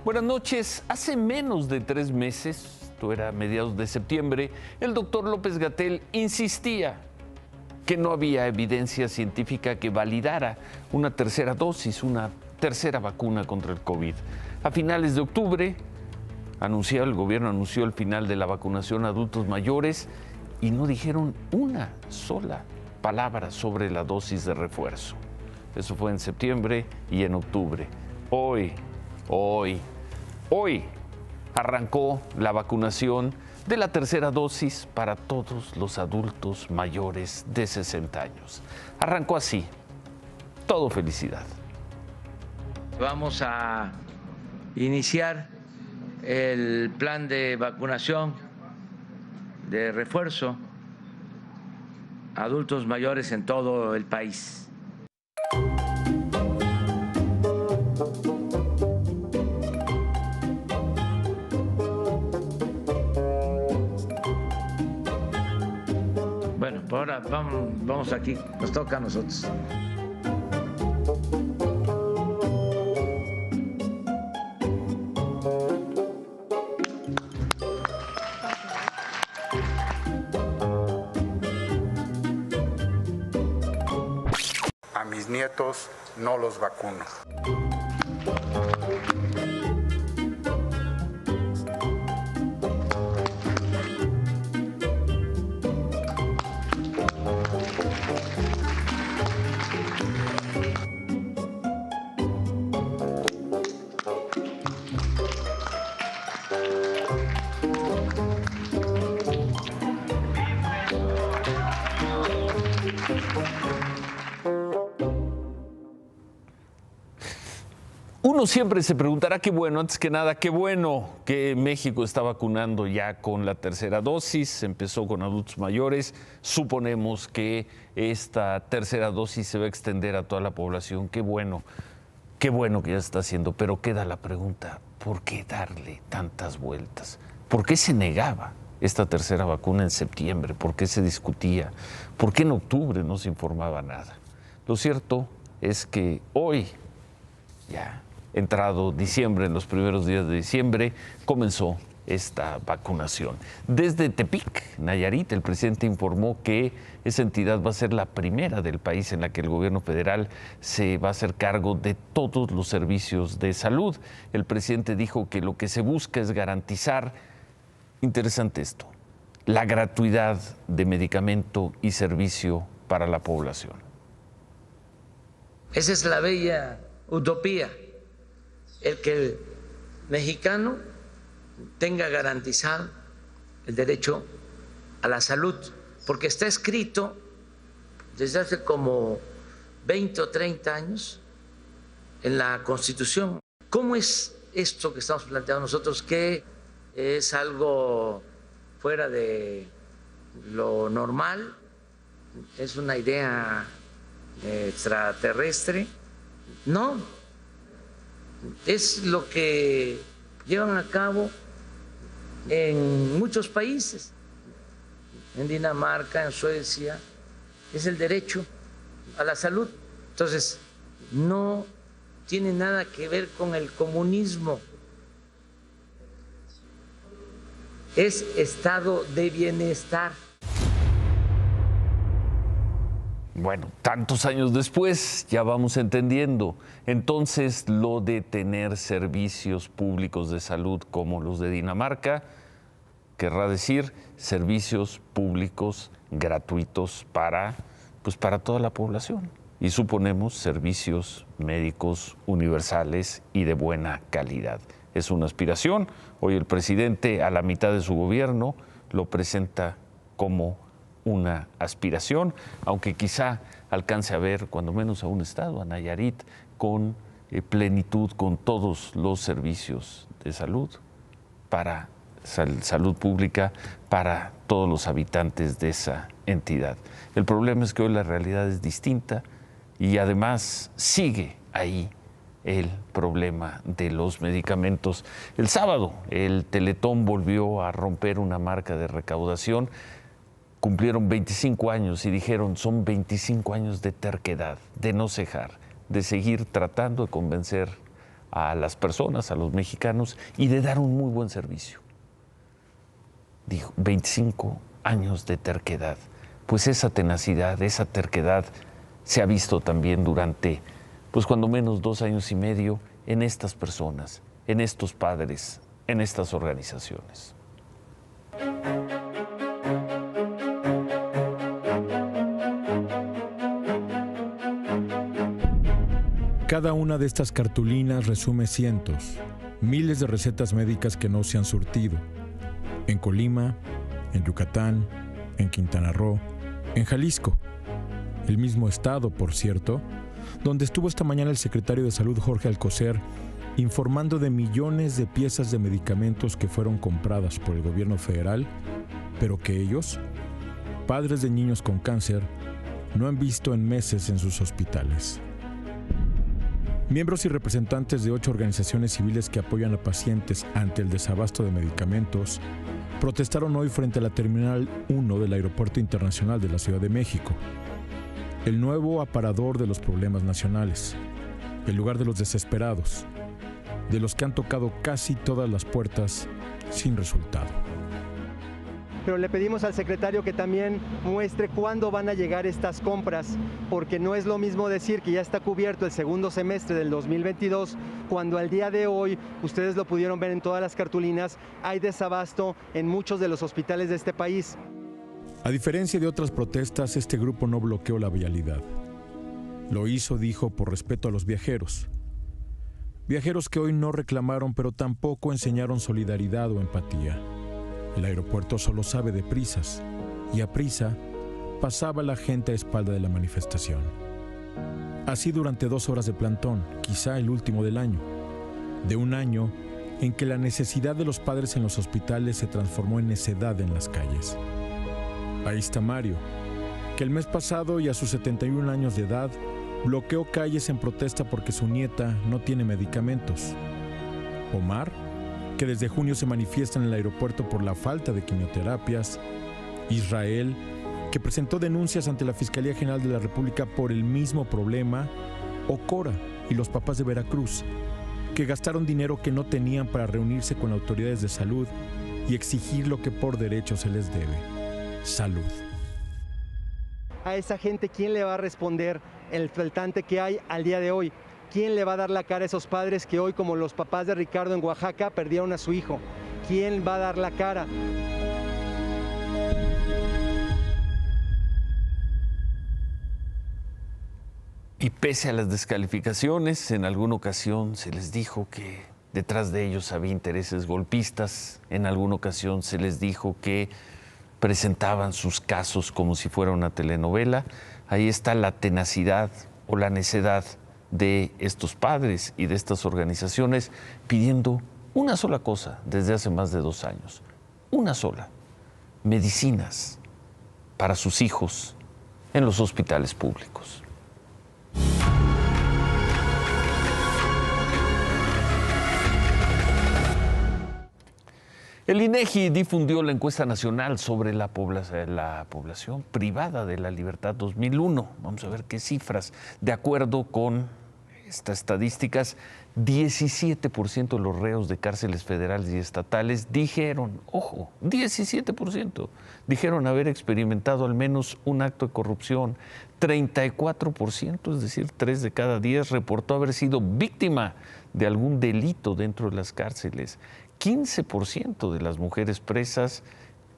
Buenas noches. Hace menos de 3 meses, esto era mediados de septiembre, el doctor López-Gatell insistía que no había evidencia científica que validara una tercera dosis, una tercera vacuna contra el COVID. A finales de octubre, el gobierno anunció el final de la vacunación a adultos mayores y no dijeron una sola palabra sobre la dosis de refuerzo. Eso fue en septiembre y en octubre. Hoy arrancó la vacunación de la tercera dosis para todos los adultos mayores de 60 años. Arrancó así. Todo felicidad. Vamos a iniciar el plan de vacunación de refuerzo a adultos mayores en todo el país. Bueno, pues ahora vamos aquí, nos toca a nosotros. A mis nietos no los vacuno. Uno siempre se preguntará qué bueno, antes que nada, qué bueno que México está vacunando ya con la tercera dosis, empezó con adultos mayores, suponemos que esta tercera dosis se va a extender a toda la población, qué bueno que ya se está haciendo, pero queda la pregunta, ¿por qué darle tantas vueltas? ¿Por qué se negaba esta tercera vacuna en septiembre? ¿Por qué se discutía? ¿Por qué en octubre no se informaba nada? Lo cierto es que hoy, ya entrado diciembre, en los primeros días de diciembre, comenzó esta vacunación. Desde Tepic, Nayarit, el presidente informó que esa entidad va a ser la primera del país en la que el gobierno federal se va a hacer cargo de todos los servicios de salud. El presidente dijo que lo que se busca es garantizar, interesante esto, la gratuidad de medicamento y servicio para la población. Esa es la bella utopía, el que el mexicano tenga garantizado el derecho a la salud, porque está escrito desde hace como 20 o 30 años en la Constitución. ¿Cómo es esto que estamos planteando nosotros, que es algo fuera de lo normal? ¿Es una idea extraterrestre? No, es lo que llevan a cabo en muchos países, en Dinamarca, en Suecia, es el derecho a la salud. Entonces, no tiene nada que ver con el comunismo, es estado de bienestar. Bueno, tantos años después ya vamos entendiendo. Entonces, lo de tener servicios públicos de salud como los de Dinamarca, querrá decir servicios públicos gratuitos para toda la población. Y suponemos servicios médicos universales y de buena calidad. Es una aspiración. Hoy el presidente, a la mitad de su gobierno, lo presenta como una aspiración, aunque quizá alcance a ver, cuando menos a un estado, a Nayarit, con plenitud, con todos los servicios de salud, para salud pública, para todos los habitantes de esa entidad. El problema es que hoy la realidad es distinta y además sigue ahí el problema de los medicamentos. El sábado, el Teletón volvió a romper una marca de recaudación. Cumplieron 25 años y dijeron, son 25 años de terquedad, de no cejar, de seguir tratando de convencer a las personas, a los mexicanos, y de dar un muy buen servicio. Dijo, 25 años de terquedad. Pues esa tenacidad, esa terquedad se ha visto también durante, pues cuando menos 2 años y medio, en estas personas, en estos padres, en estas organizaciones. Cada una de estas cartulinas resume cientos, miles de recetas médicas que no se han surtido. En Colima, en Yucatán, en Quintana Roo, en Jalisco. El mismo estado, por cierto, donde estuvo esta mañana el secretario de Salud, Jorge Alcocer, informando de millones de piezas de medicamentos que fueron compradas por el gobierno federal, pero que ellos, padres de niños con cáncer, no han visto en meses en sus hospitales. Miembros y representantes de 8 organizaciones civiles que apoyan a pacientes ante el desabasto de medicamentos protestaron hoy frente a la Terminal 1 del Aeropuerto Internacional de la Ciudad de México, el nuevo aparador de los problemas nacionales, el lugar de los desesperados, de los que han tocado casi todas las puertas sin resultado. Pero le pedimos al secretario que también muestre cuándo van a llegar estas compras, porque no es lo mismo decir que ya está cubierto el segundo semestre del 2022, cuando al día de hoy, ustedes lo pudieron ver en todas las cartulinas, hay desabasto en muchos de los hospitales de este país. A diferencia de otras protestas, este grupo no bloqueó la vialidad. Lo hizo, dijo, por respeto a los viajeros. Viajeros que hoy no reclamaron, pero tampoco enseñaron solidaridad o empatía. El aeropuerto solo sabe de prisas, y a prisa pasaba la gente a espalda de la manifestación. Así durante 2 horas de plantón, quizá el último del año. De un año en que la necesidad de los padres en los hospitales se transformó en necedad en las calles. Ahí está Mario, que el mes pasado y a sus 71 años de edad bloqueó calles en protesta porque su nieta no tiene medicamentos. Omar, que desde junio se manifiesta en el aeropuerto por la falta de quimioterapias. Israel, que presentó denuncias ante la Fiscalía General de la República por el mismo problema. O Cora y los papás de Veracruz, que gastaron dinero que no tenían para reunirse con autoridades de salud y exigir lo que por derecho se les debe: salud. A esa gente, ¿quién le va a responder el faltante que hay al día de hoy? ¿Quién le va a dar la cara a esos padres que hoy, como los papás de Ricardo en Oaxaca, perdieron a su hijo? ¿Quién va a dar la cara? Y pese a las descalificaciones, en alguna ocasión se les dijo que detrás de ellos había intereses golpistas, en alguna ocasión se les dijo que presentaban sus casos como si fuera una telenovela. Ahí está la tenacidad o la necedad de estos padres y de estas organizaciones pidiendo una sola cosa desde hace más de 2 años, una sola: medicinas para sus hijos en los hospitales públicos. El INEGI difundió la encuesta nacional sobre la población privada de la libertad 2001. Vamos a ver qué cifras. De acuerdo con estas estadísticas, 17% de los reos de cárceles federales y estatales dijeron, ojo, 17%, dijeron haber experimentado al menos un acto de corrupción. 34%, es decir, 3 de cada 10, reportó haber sido víctima de algún delito dentro de las cárceles. 15% de las mujeres presas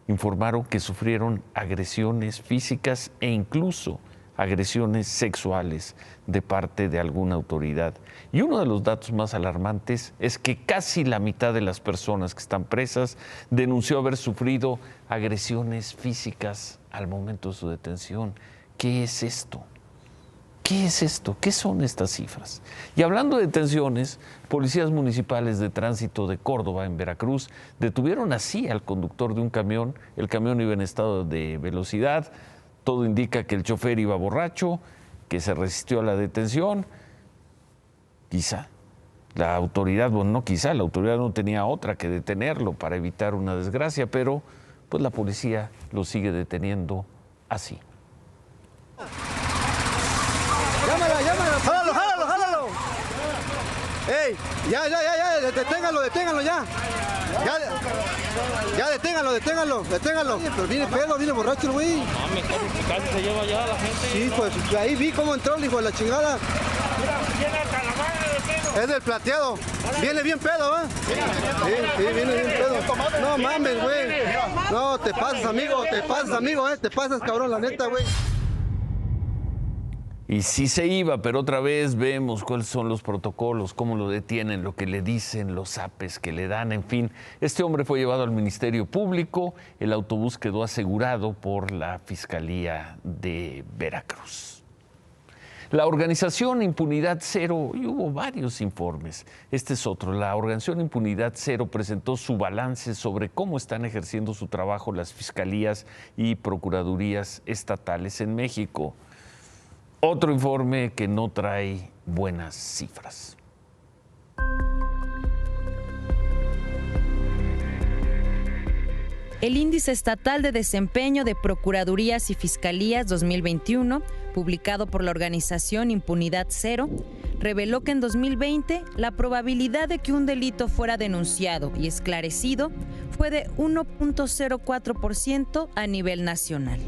informaron que sufrieron agresiones físicas e incluso agresiones sexuales de parte de alguna autoridad. Y uno de los datos más alarmantes es que casi la mitad de las personas que están presas denunció haber sufrido agresiones físicas al momento de su detención. ¿Qué es esto? ¿Qué es esto? ¿Qué son estas cifras? Y hablando de detenciones, policías municipales de tránsito de Córdoba, en Veracruz, detuvieron así al conductor de un camión. El camión iba en estado de velocidad. Todo indica que el chofer iba borracho, que se resistió a la detención. Quizá la autoridad, bueno, no quizá, la autoridad no tenía otra que detenerlo para evitar una desgracia, pero pues la policía lo sigue deteniendo así. ¡Llámalo, jálalo! ¡Ey! Ya, deténganlo ya. Ya, deténganlo. Pero viene pedo, viene borracho el güey. Mami, casi se lleva ya la gente. Sí, pues ahí vi cómo entró el hijo de la chingada. Es del plateado. Viene bien pedo, ¿eh? Sí, viene bien pedo. No mames, güey. No, te pasas, amigo, Te pasas, cabrón, la neta, güey. Y sí se iba, pero otra vez vemos cuáles son los protocolos, cómo lo detienen, lo que le dicen, los apes que le dan, en fin. Este hombre fue llevado al Ministerio Público, el autobús quedó asegurado por la Fiscalía de Veracruz. La organización Impunidad Cero, y hubo varios informes, este es otro, la organización Impunidad Cero presentó su balance sobre cómo están ejerciendo su trabajo las fiscalías y procuradurías estatales en México. Otro informe que no trae buenas cifras. El Índice Estatal de Desempeño de Procuradurías y Fiscalías 2021, publicado por la organización Impunidad Cero, reveló que en 2020 la probabilidad de que un delito fuera denunciado y esclarecido fue de 1.04% a nivel nacional.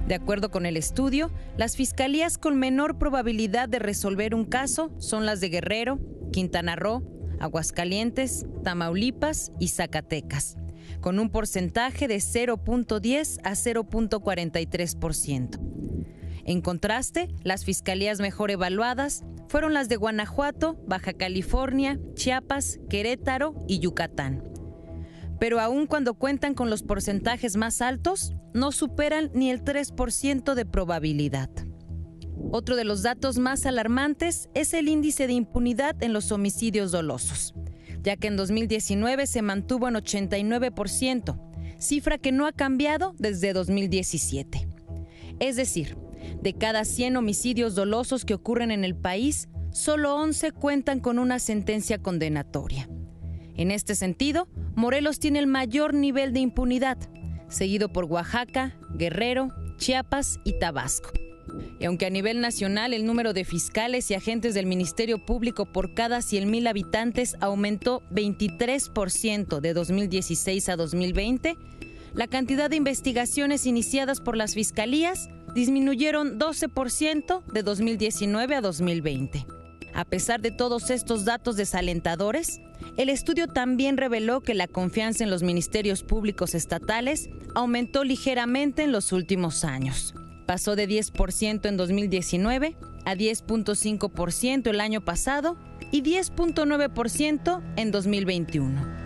De acuerdo con el estudio, las fiscalías con menor probabilidad de resolver un caso son las de Guerrero, Quintana Roo, Aguascalientes, Tamaulipas y Zacatecas, con un porcentaje de 0.10 a 0.43%. En contraste, las fiscalías mejor evaluadas fueron las de Guanajuato, Baja California, Chiapas, Querétaro y Yucatán. Pero aun cuando cuentan con los porcentajes más altos, no superan ni el 3% de probabilidad. Otro de los datos más alarmantes es el índice de impunidad en los homicidios dolosos, ya que en 2019 se mantuvo en 89%, cifra que no ha cambiado desde 2017. Es decir, de cada 100 homicidios dolosos que ocurren en el país, solo 11 cuentan con una sentencia condenatoria. En este sentido, Morelos tiene el mayor nivel de impunidad, seguido por Oaxaca, Guerrero, Chiapas y Tabasco. Y aunque a nivel nacional el número de fiscales y agentes del Ministerio Público por cada 100,000 habitantes aumentó 23% de 2016 a 2020, la cantidad de investigaciones iniciadas por las fiscalías disminuyeron 12% de 2019 a 2020. A pesar de todos estos datos desalentadores, el estudio también reveló que la confianza en los ministerios públicos estatales aumentó ligeramente en los últimos años. Pasó de 10% en 2019 a 10.5% el año pasado y 10.9% en 2021.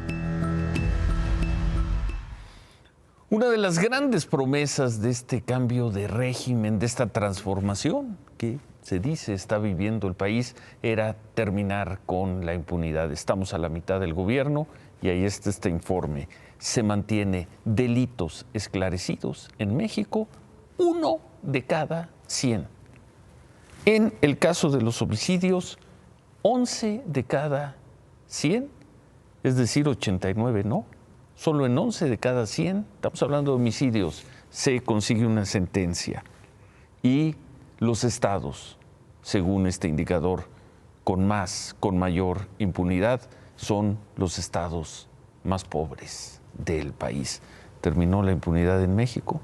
Una de las grandes promesas de este cambio de régimen, de esta transformación que se dice está viviendo el país, era terminar con la impunidad. Estamos a la mitad del gobierno y ahí está este informe. Se mantiene delitos esclarecidos en México, 1 de cada 100. En el caso de los homicidios, 11 de cada 100, es decir, 89, ¿no? Solo en 11 de cada 100, estamos hablando de homicidios, se consigue una sentencia. Y los estados, según este indicador, con mayor impunidad, son los estados más pobres del país. ¿Terminó la impunidad en México?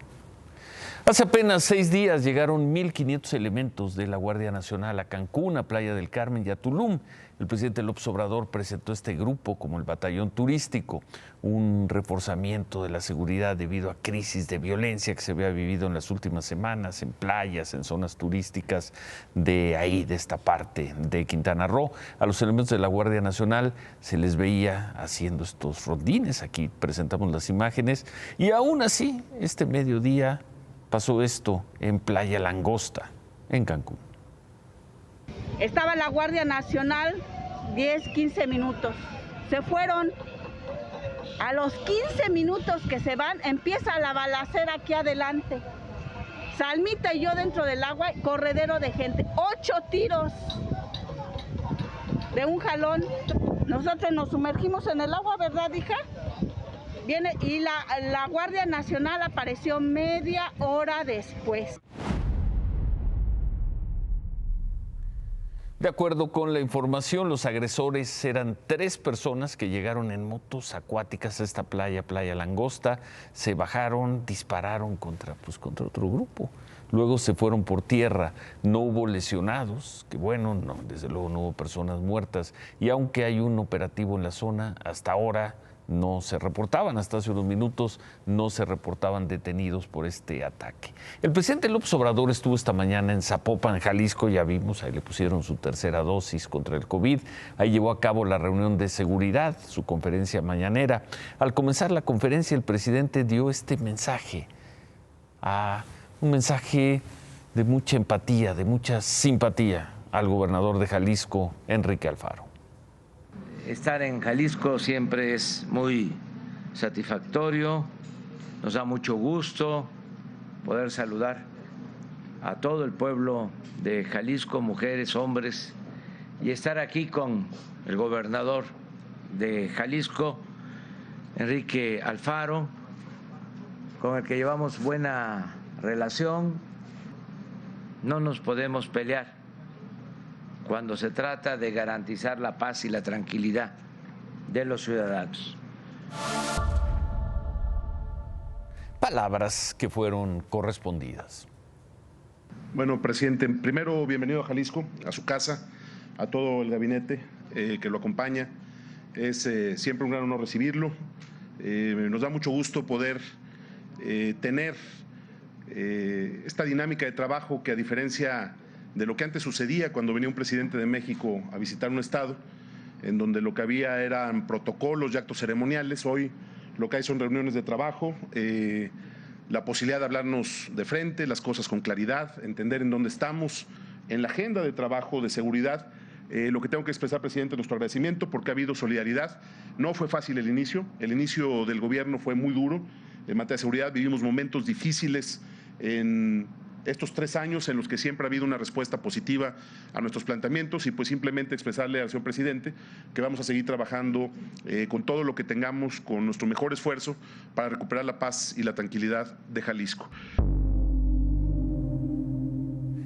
Hace apenas 6 días llegaron 1,500 elementos de la Guardia Nacional a Cancún, a Playa del Carmen y a Tulum. El presidente López Obrador presentó este grupo como el batallón turístico, un reforzamiento de la seguridad debido a crisis de violencia que se había vivido en las últimas semanas en playas, en zonas turísticas de ahí, de esta parte de Quintana Roo. A los elementos de la Guardia Nacional se les veía haciendo estos rondines. Aquí presentamos las imágenes y aún así, este mediodía pasó esto en Playa Langosta, en Cancún. Estaba la Guardia Nacional 10, 15 minutos. Se fueron. A los 15 minutos que se van, empieza la balacera aquí adelante. Salmita y yo dentro del agua, corredero de gente. 8 tiros de un jalón. Nosotros nos sumergimos en el agua, ¿verdad, hija? Viene y la Guardia Nacional apareció media hora después. De acuerdo con la información, los agresores eran 3 personas que llegaron en motos acuáticas a esta playa Langosta, se bajaron, dispararon contra otro grupo. Luego se fueron por tierra, no hubo lesionados, que bueno, no, desde luego no hubo personas muertas. Y aunque hay un operativo en la zona, hasta ahora no se reportaban, hasta hace unos minutos no se reportaban detenidos por este ataque. El presidente López Obrador estuvo esta mañana en Zapopan, Jalisco, ya vimos, ahí le pusieron su tercera dosis contra el COVID. Ahí llevó a cabo la reunión de seguridad, su conferencia mañanera. Al comenzar la conferencia, el presidente dio este mensaje, un mensaje de mucha empatía, de mucha simpatía al gobernador de Jalisco, Enrique Alfaro. Estar en Jalisco siempre es muy satisfactorio, nos da mucho gusto poder saludar a todo el pueblo de Jalisco, mujeres, hombres, y estar aquí con el gobernador de Jalisco, Enrique Alfaro, con el que llevamos buena relación. No nos podemos pelear cuando se trata de garantizar la paz y la tranquilidad de los ciudadanos. Palabras que fueron correspondidas. Bueno, presidente, primero bienvenido a Jalisco, a su casa, a todo el gabinete que lo acompaña. Es siempre un gran honor recibirlo. Nos da mucho gusto poder tener esta dinámica de trabajo que, a diferencia de lo que antes sucedía cuando venía un presidente de México a visitar un estado, en donde lo que había eran protocolos y actos ceremoniales, hoy lo que hay son reuniones de trabajo, la posibilidad de hablarnos de frente, las cosas con claridad, entender en dónde estamos, en la agenda de trabajo de seguridad. Lo que tengo que expresar, presidente, nuestro agradecimiento porque ha habido solidaridad. No fue fácil el inicio del gobierno fue muy duro. En materia de seguridad vivimos momentos difíciles en estos 3 años en los que siempre ha habido una respuesta positiva a nuestros planteamientos, y pues simplemente expresarle al señor presidente que vamos a seguir trabajando con todo lo que tengamos, con nuestro mejor esfuerzo para recuperar la paz y la tranquilidad de Jalisco.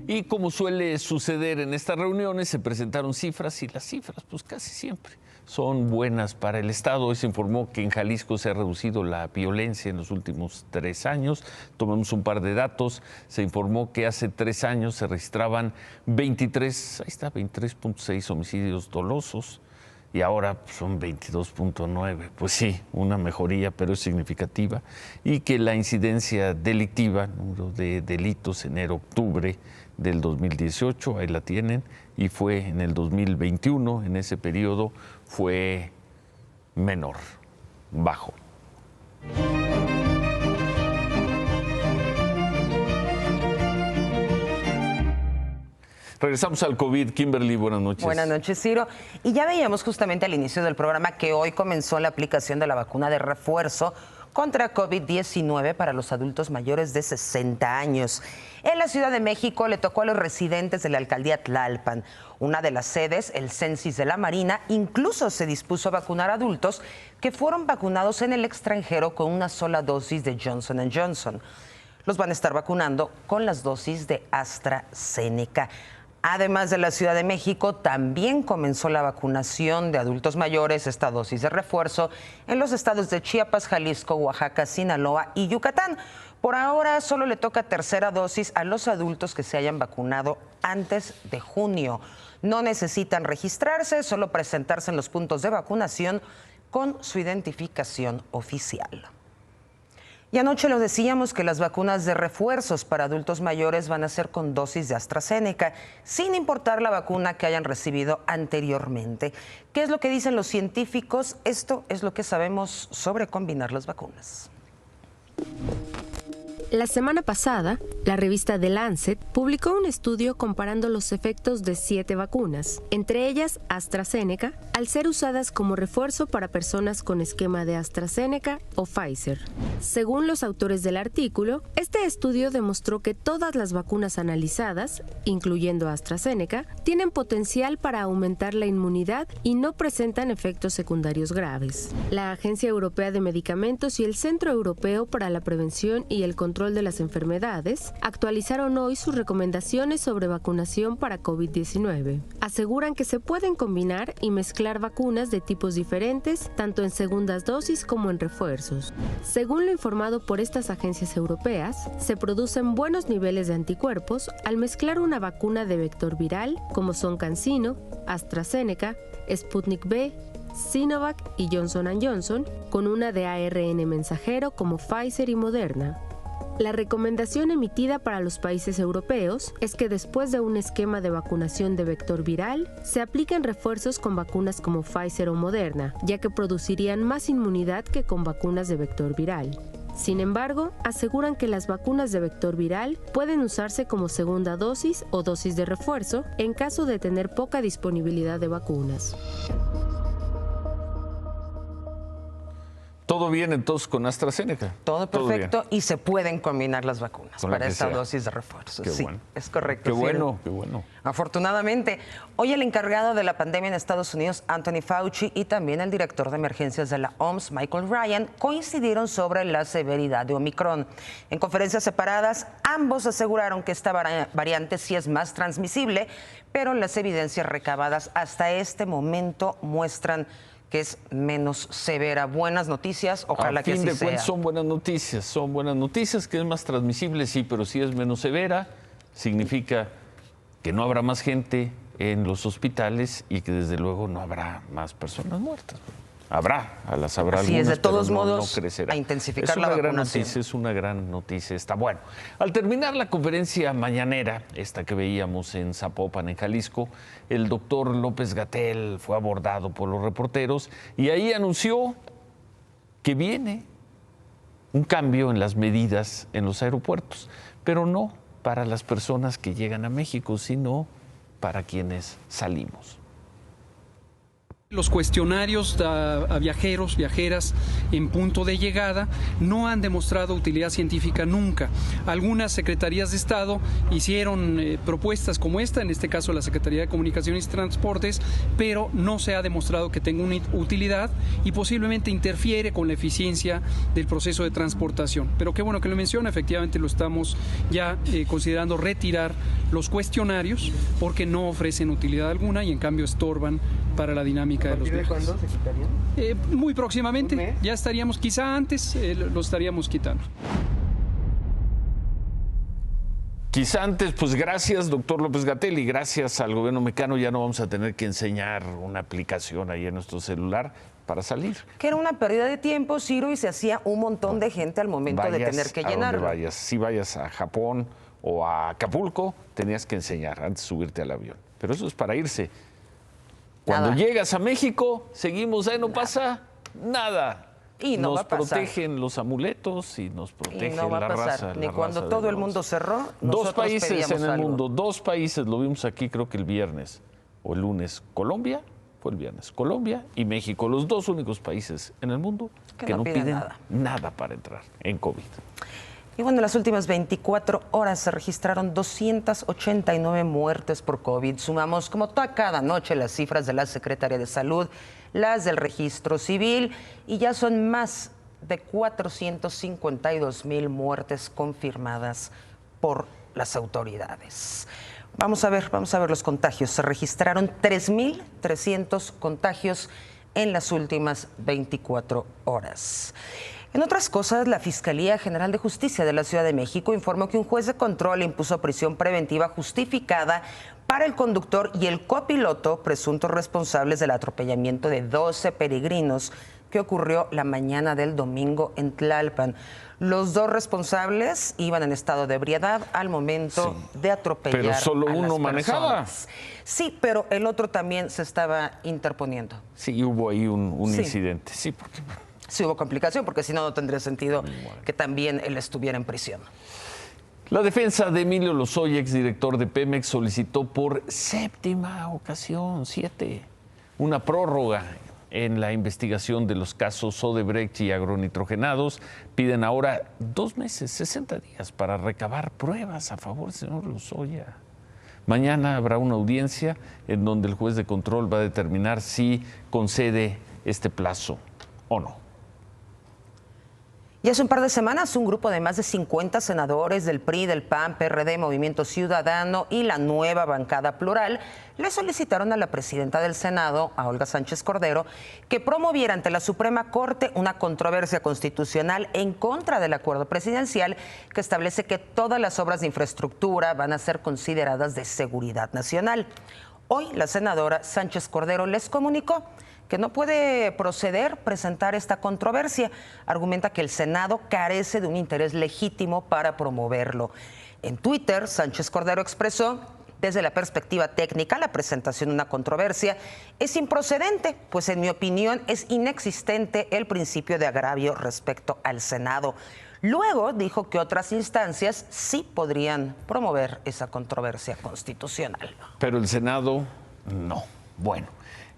Y como suele suceder en estas reuniones, se presentaron cifras, y las cifras pues casi siempre son buenas para el Estado. Hoy se informó que en Jalisco se ha reducido la violencia en los últimos 3 años. Tomamos un par de datos. Se informó que hace 3 años se registraban 23.6 homicidios dolosos y ahora son 22.9. Pues sí, una mejoría, pero es significativa. Y que la incidencia delictiva, número de delitos enero-octubre del 2018, ahí la tienen, y fue en el 2021, en ese periodo fue menor, bajo. Regresamos al COVID. Kimberly, buenas noches. Buenas noches, Ciro. Y ya veíamos justamente al inicio del programa que hoy comenzó la aplicación de la vacuna de refuerzo contra COVID-19 para los adultos mayores de 60 años. En la Ciudad de México le tocó a los residentes de la alcaldía Tlalpan. Una de las sedes, el Censis de la Marina, incluso se dispuso a vacunar a adultos que fueron vacunados en el extranjero con una sola dosis de Johnson & Johnson. Los van a estar vacunando con las dosis de AstraZeneca. Además de la Ciudad de México, también comenzó la vacunación de adultos mayores, esta dosis de refuerzo, en los estados de Chiapas, Jalisco, Oaxaca, Sinaloa y Yucatán. Por ahora solo le toca tercera dosis a los adultos que se hayan vacunado antes de junio. No necesitan registrarse, solo presentarse en los puntos de vacunación con su identificación oficial. Y anoche lo decíamos que las vacunas de refuerzos para adultos mayores van a ser con dosis de AstraZeneca, sin importar la vacuna que hayan recibido anteriormente. ¿Qué es lo que dicen los científicos? Esto es lo que sabemos sobre combinar las vacunas. La semana pasada, la revista The Lancet publicó un estudio comparando los efectos de 7 vacunas, entre ellas AstraZeneca, al ser usadas como refuerzo para personas con esquema de AstraZeneca o Pfizer. Según los autores del artículo, este estudio demostró que todas las vacunas analizadas, incluyendo AstraZeneca, tienen potencial para aumentar la inmunidad y no presentan efectos secundarios graves. La Agencia Europea de Medicamentos y el Centro Europeo para la Prevención y el Control Control de las Enfermedades actualizaron hoy sus recomendaciones sobre vacunación para COVID-19. Aseguran que se pueden combinar y mezclar vacunas de tipos diferentes, tanto en segundas dosis como en refuerzos. Según lo informado por estas agencias europeas, se producen buenos niveles de anticuerpos al mezclar una vacuna de vector viral, como son CanSino, AstraZeneca, Sputnik V, Sinovac y Johnson & Johnson, con una de ARN mensajero como Pfizer y Moderna. La recomendación emitida para los países europeos es que después de un esquema de vacunación de vector viral, se apliquen refuerzos con vacunas como Pfizer o Moderna, ya que producirían más inmunidad que con vacunas de vector viral. Sin embargo, aseguran que las vacunas de vector viral pueden usarse como segunda dosis o dosis de refuerzo en caso de tener poca disponibilidad de vacunas. Todo bien entonces con AstraZeneca. Todo perfecto y se pueden combinar las vacunas con para esta dosis de refuerzo. Qué sí, bueno. Es correcto. Qué bueno, qué bueno. Afortunadamente, hoy el encargado de la pandemia en Estados Unidos, Anthony Fauci, y también el director de emergencias de la OMS, Michael Ryan, coincidieron sobre la severidad de Omicron. En conferencias separadas, ambos aseguraron que esta variante sí es más transmisible, pero las evidencias recabadas hasta este momento muestran que es menos severa. Buenas noticias, ojalá que así sea. A fin de cuentas son buenas noticias, que es más transmisible, sí, pero si es menos severa, significa que no habrá más gente en los hospitales y que desde luego no habrá más personas muertas. Habrá algunas, de todos modos, no crecerá. A intensificar la vacunación. Es una gran noticia. Está bueno. Al terminar la conferencia mañanera, esta que veíamos en Zapopan, en Jalisco, el doctor López-Gatell fue abordado por los reporteros y ahí anunció que viene un cambio en las medidas en los aeropuertos, pero no para las personas que llegan a México, sino para quienes salimos. Los cuestionarios a viajeros, viajeras en punto de llegada no han demostrado utilidad científica nunca. Algunas secretarías de Estado hicieron propuestas como esta, en este caso la Secretaría de Comunicaciones y Transportes, pero no se ha demostrado que tenga una utilidad y posiblemente interfiere con la eficiencia del proceso de transportación. Pero qué bueno que lo menciona, efectivamente lo estamos ya considerando retirar los cuestionarios porque no ofrecen utilidad alguna y en cambio estorban para la dinámica de los viajes. ¿De cuándo se quitarían? Muy próximamente, ya estaríamos, quizá antes lo estaríamos quitando. Quizá antes, pues gracias, doctor López-Gatell, y gracias al gobierno mexicano ya no vamos a tener que enseñar una aplicación ahí en nuestro celular para salir. Que era una pérdida de tiempo, Ciro, y se hacía un montón de gente al momento de tener que llenarlo. Si vayas a Japón o a Acapulco, tenías que enseñar antes de subirte al avión. Pero eso es para irse. Cuando llegas a México, seguimos, no pasa nada. Y no nos va a pasar. Protegen los amuletos y nos protege no va la a pasar. raza. Ni cuando todo el mundo cerró, dos países en el algo. mundo, dos países, lo vimos aquí creo que el viernes o el lunes. Colombia, fue el viernes, Colombia y México, los dos únicos países en el mundo que no piden nada para entrar en COVID. Y bueno, en las últimas 24 horas se registraron 289 muertes por COVID. Sumamos como cada noche las cifras de la Secretaría de Salud, las del Registro Civil, y ya son más de 452,000 muertes confirmadas por las autoridades. Vamos a ver los contagios. Se registraron 3,300 contagios en las últimas 24 horas. En otras cosas, la Fiscalía General de Justicia de la Ciudad de México informó que un juez de control impuso prisión preventiva justificada para el conductor y el copiloto presuntos responsables del atropellamiento de 12 peregrinos que ocurrió la mañana del domingo en Tlalpan. Los dos responsables iban en estado de ebriedad al momento de atropellar. Pero solo uno manejaba. Sí, pero el otro también se estaba interponiendo. Sí, hubo ahí un incidente. Sí, porque... Sí hubo complicación, porque si no, no tendría sentido que también él estuviera en prisión. La defensa de Emilio Lozoya, exdirector de Pemex, solicitó por 7ª ocasión, una prórroga en la investigación de los casos Odebrecht y agronitrogenados. Piden ahora 2 meses, 60 días, para recabar pruebas a favor del señor Lozoya. Mañana habrá una audiencia en donde el juez de control va a determinar si concede este plazo o no. Y hace un par de semanas, un grupo de más de 50 senadores del PRI, del PAN, PRD, Movimiento Ciudadano y la nueva bancada plural le solicitaron a la presidenta del Senado, a Olga Sánchez Cordero, que promoviera ante la Suprema Corte una controversia constitucional en contra del acuerdo presidencial que establece que todas las obras de infraestructura van a ser consideradas de seguridad nacional. Hoy la senadora Sánchez Cordero les comunicó que no puede proceder presentar esta controversia. Argumenta que el Senado carece de un interés legítimo para promoverlo. En Twitter, Sánchez Cordero expresó: desde la perspectiva técnica, la presentación de una controversia es improcedente, pues en mi opinión es inexistente el principio de agravio respecto al Senado. Luego dijo que otras instancias sí podrían promover esa controversia constitucional. Pero el Senado no. Bueno.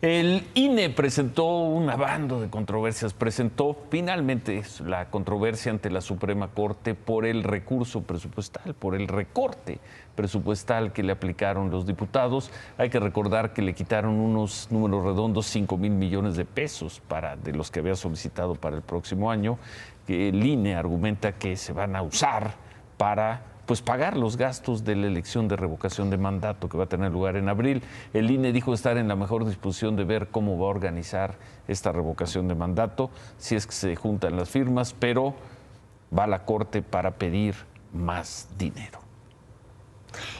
El INE presentó un abanico de controversias. Presentó finalmente la controversia ante la Suprema Corte por el recurso presupuestal, por el recorte presupuestal que le aplicaron los diputados. Hay que recordar que le quitaron unos números redondos, 5,000 millones de pesos de los que había solicitado para el próximo año, que el INE argumenta que se van a usar para pagar los gastos de la elección de revocación de mandato que va a tener lugar en abril. El INE dijo estar en la mejor disposición de ver cómo va a organizar esta revocación de mandato, si es que se juntan las firmas, pero va a la Corte para pedir más dinero.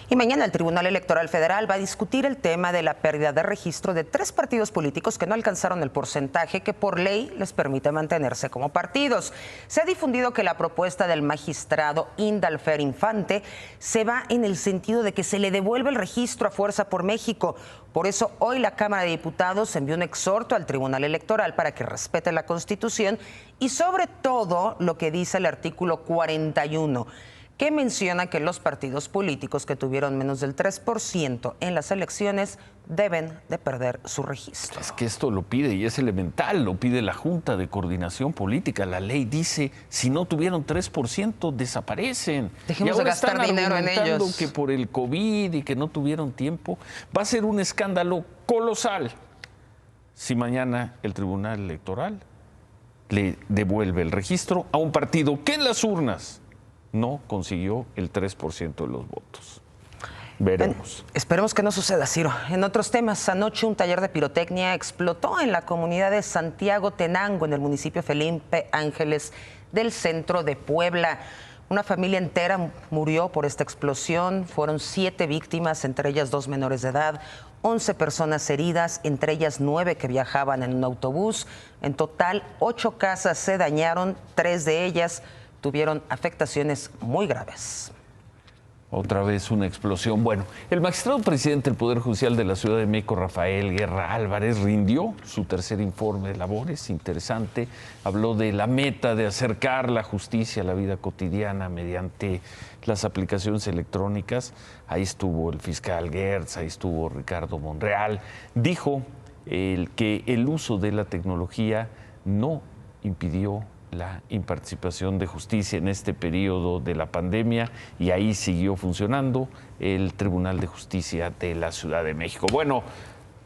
Y mañana el Tribunal Electoral Federal va a discutir el tema de la pérdida de registro de 3 partidos políticos que no alcanzaron el porcentaje que por ley les permite mantenerse como partidos. Se ha difundido que la propuesta del magistrado Indalfer Infante se va en el sentido de que se le devuelve el registro a Fuerza por México. Por eso hoy la Cámara de Diputados envió un exhorto al Tribunal Electoral para que respete la Constitución y sobre todo lo que dice el artículo 41, que menciona que los partidos políticos que tuvieron menos del 3% en las elecciones deben de perder su registro. Es que esto lo pide y es elemental, lo pide la Junta de Coordinación Política. La ley dice, si no tuvieron 3%, desaparecen. Dejemos de gastar dinero en ellos. Que por el COVID y que no tuvieron tiempo, va a ser un escándalo colosal si mañana el Tribunal Electoral le devuelve el registro a un partido que en las urnas no consiguió el 3% de los votos. Veremos. Esperemos que no suceda, Ciro. En otros temas, anoche un taller de pirotecnia explotó en la comunidad de Santiago Tenango, en el municipio Felipe Ángeles del centro de Puebla. Una familia entera murió por esta explosión. Fueron 7 víctimas, entre ellas 2 menores de edad, 11 personas heridas, entre ellas 9 que viajaban en un autobús. En total, 8 casas se dañaron, 3 de ellas tuvieron afectaciones muy graves. Otra vez una explosión. Bueno, el magistrado presidente del Poder Judicial de la Ciudad de México, Rafael Guerra Álvarez, rindió su tercer informe de labores, interesante. Habló de la meta de acercar la justicia a la vida cotidiana mediante las aplicaciones electrónicas. Ahí estuvo el fiscal Gertz, ahí estuvo Ricardo Monreal. Dijo que el uso de la tecnología no impidió la imparticipación de justicia en este periodo de la pandemia y ahí siguió funcionando el Tribunal de Justicia de la Ciudad de México. Bueno,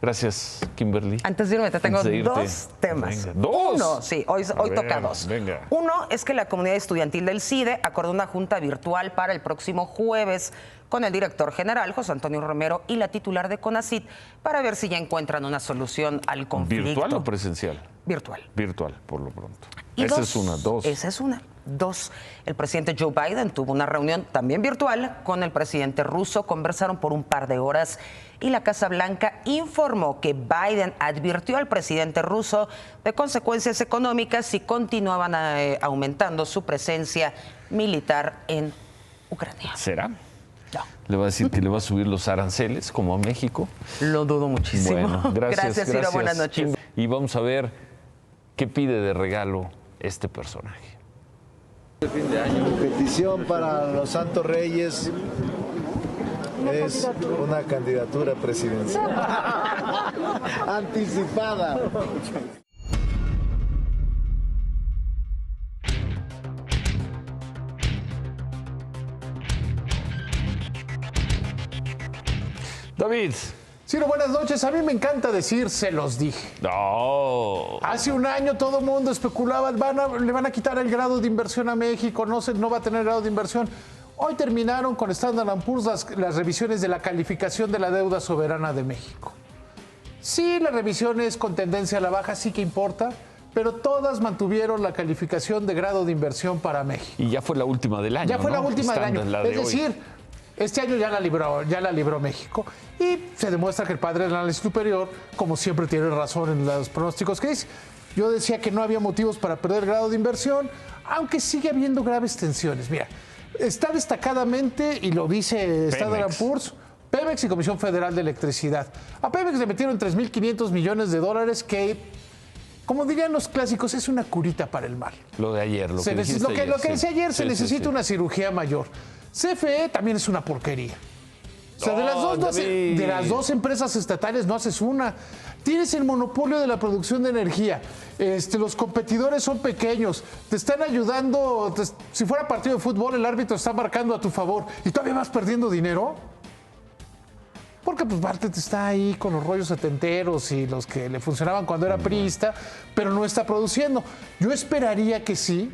gracias, Kimberly. Antes de irme, te tengo 2 temas. Venga, ¿2? Uno, sí, hoy toca 2. Venga. Uno es que la comunidad estudiantil del CIDE acordó una junta virtual para el próximo jueves con el director general, José Antonio Romero, y la titular de CONACYT para ver si ya encuentran una solución al conflicto. ¿Virtual o presencial? Virtual. Virtual, por lo pronto. Y Esa dos, es una. 2. Esa es una. 2. El presidente Joe Biden tuvo una reunión también virtual con el presidente ruso. Conversaron por un par de horas y la Casa Blanca informó que Biden advirtió al presidente ruso de consecuencias económicas si continuaban aumentando su presencia militar en Ucrania. ¿Será? No. ¿Le va a decir que le va a subir los aranceles como a México? Lo dudo muchísimo. Bueno, gracias, Ciro. Buenas noches. Y vamos a ver qué pide de regalo este personaje. Mi petición para los Santos Reyes es una candidatura presidencial anticipada. David, Ciro, buenas noches. A mí me encanta decir, se los dije. No. Hace un año todo el mundo especulaba, le van a quitar el grado de inversión a México, no va a tener grado de inversión. Hoy terminaron con Standard & Poor's las revisiones de la calificación de la deuda soberana de México. Sí, las revisiones con tendencia a la baja sí que importa, pero todas mantuvieron la calificación de grado de inversión para México. Y ya fue la última del año. Ya fue la última del año. Es decir, este año ya la libró México. Y se demuestra que el padre del análisis superior, como siempre, tiene razón en los pronósticos que dice. Yo decía que no había motivos para perder grado de inversión, aunque sigue habiendo graves tensiones. Mira, está destacadamente, y lo dice Standard & Poor's, Pemex y Comisión Federal de Electricidad. A Pemex le metieron 3.500 millones de dólares que, como dirían los clásicos, es una curita para el mal. Lo de ayer, lo que decía ayer, se necesita una cirugía mayor. CFE también es una porquería. O sea, de las dos empresas estatales no haces una. Tienes el monopolio de la producción de energía. Los competidores son pequeños. Te están ayudando. Si fuera partido de fútbol, el árbitro está marcando a tu favor. ¿Y todavía vas perdiendo dinero? Porque pues Bartlett está ahí con los rollos setenteros y los que le funcionaban cuando era priista, pero no está produciendo. Yo esperaría que sí,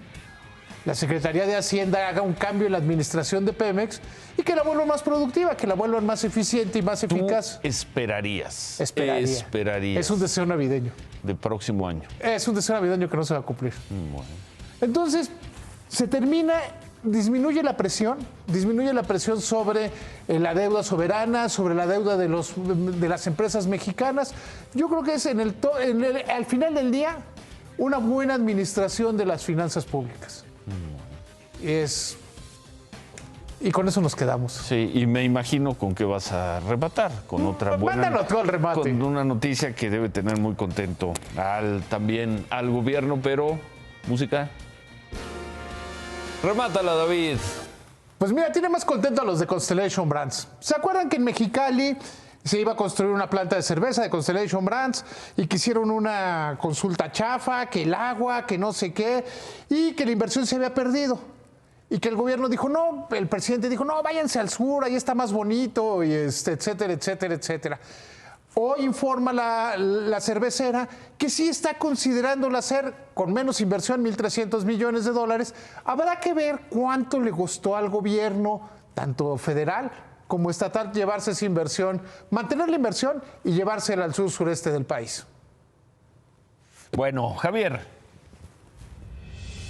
la Secretaría de Hacienda haga un cambio en la administración de Pemex y que la vuelvan más productiva, que la vuelvan más eficiente y más eficaz. Esperaría. Es un deseo navideño. De próximo año. Es un deseo navideño que no se va a cumplir. Bueno. Entonces, disminuye la presión sobre la deuda soberana, sobre la deuda de las empresas mexicanas. Yo creo que es al final del día una buena administración de las finanzas públicas. Y con eso nos quedamos. Sí, y me imagino con qué vas a rematar, con otra buena. Mándalo todo el remate. Con una noticia que debe tener muy contento también al gobierno, pero música. Remátala, David. Pues mira, tiene más contento a los de Constellation Brands. ¿Se acuerdan que en Mexicali se iba a construir una planta de cerveza de Constellation Brands y que hicieron una consulta chafa, que el agua, que no sé qué, y que la inversión se había perdido? Y que el gobierno dijo, no, el presidente dijo, no, váyanse al sur, ahí está más bonito, y etcétera, etcétera, etcétera. Hoy informa la cervecera que sí está considerándola hacer con menos inversión, 1.300 millones de dólares. Habrá que ver cuánto le costó al gobierno, tanto federal como estatal, llevarse esa inversión, mantener la inversión y llevársela al sur-sureste del país. Bueno, Javier.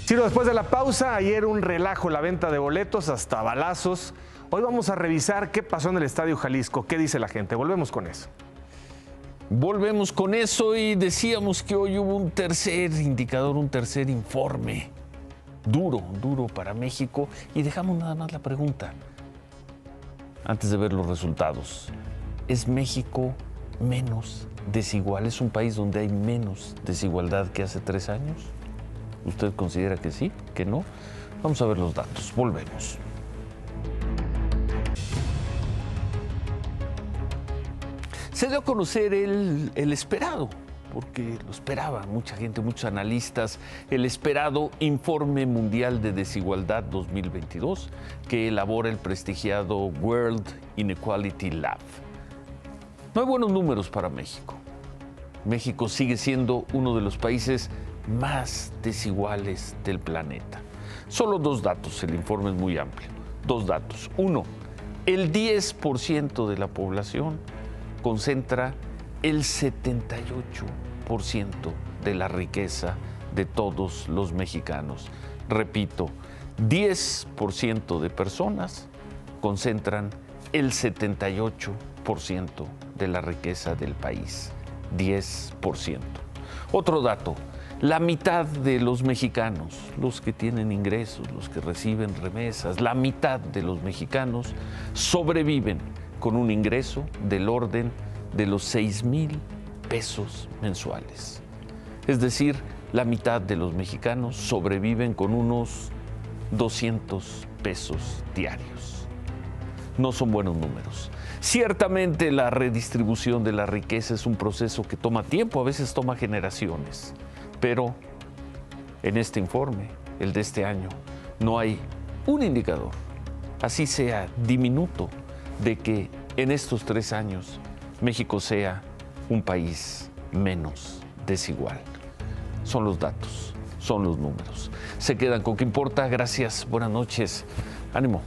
Ciro, después de la pausa, ayer un relajo la venta de boletos, hasta balazos. Hoy vamos a revisar qué pasó en el Estadio Jalisco, qué dice la gente. Volvemos con eso. Volvemos con eso y decíamos que hoy hubo un tercer indicador, un tercer informe duro para México. Y dejamos nada más la pregunta, antes de ver los resultados. ¿Es México menos desigual? ¿Es un país donde hay menos desigualdad que hace 3 años? ¿Usted considera que sí, que no? Vamos a ver los datos. Volvemos. Se dio a conocer el esperado, porque lo esperaba mucha gente, muchos analistas, el esperado Informe Mundial de Desigualdad 2022 que elabora el prestigiado World Inequality Lab. No hay buenos números para México. México sigue siendo uno de los países más desiguales del planeta. Solo 2 datos, el informe es muy amplio. 2 datos. 1, el 10% de la población concentra el 78% de la riqueza de todos los mexicanos. Repito, 10% de personas concentran el 78% de la riqueza del país. 10%. Otro dato, la mitad de los mexicanos, los que tienen ingresos, los que reciben remesas, la mitad de los mexicanos sobreviven con un ingreso del orden de los 6,000 pesos mensuales. Es decir, la mitad de los mexicanos sobreviven con unos 200 pesos diarios. No son buenos números. Ciertamente la redistribución de la riqueza es un proceso que toma tiempo, a veces toma generaciones, pero en este informe, el de este año, no hay un indicador, así sea diminuto, de que en estos 3 años México sea un país menos desigual. Son los datos, son los números. Se quedan con ¿Qué importa? Gracias, buenas noches, ánimo.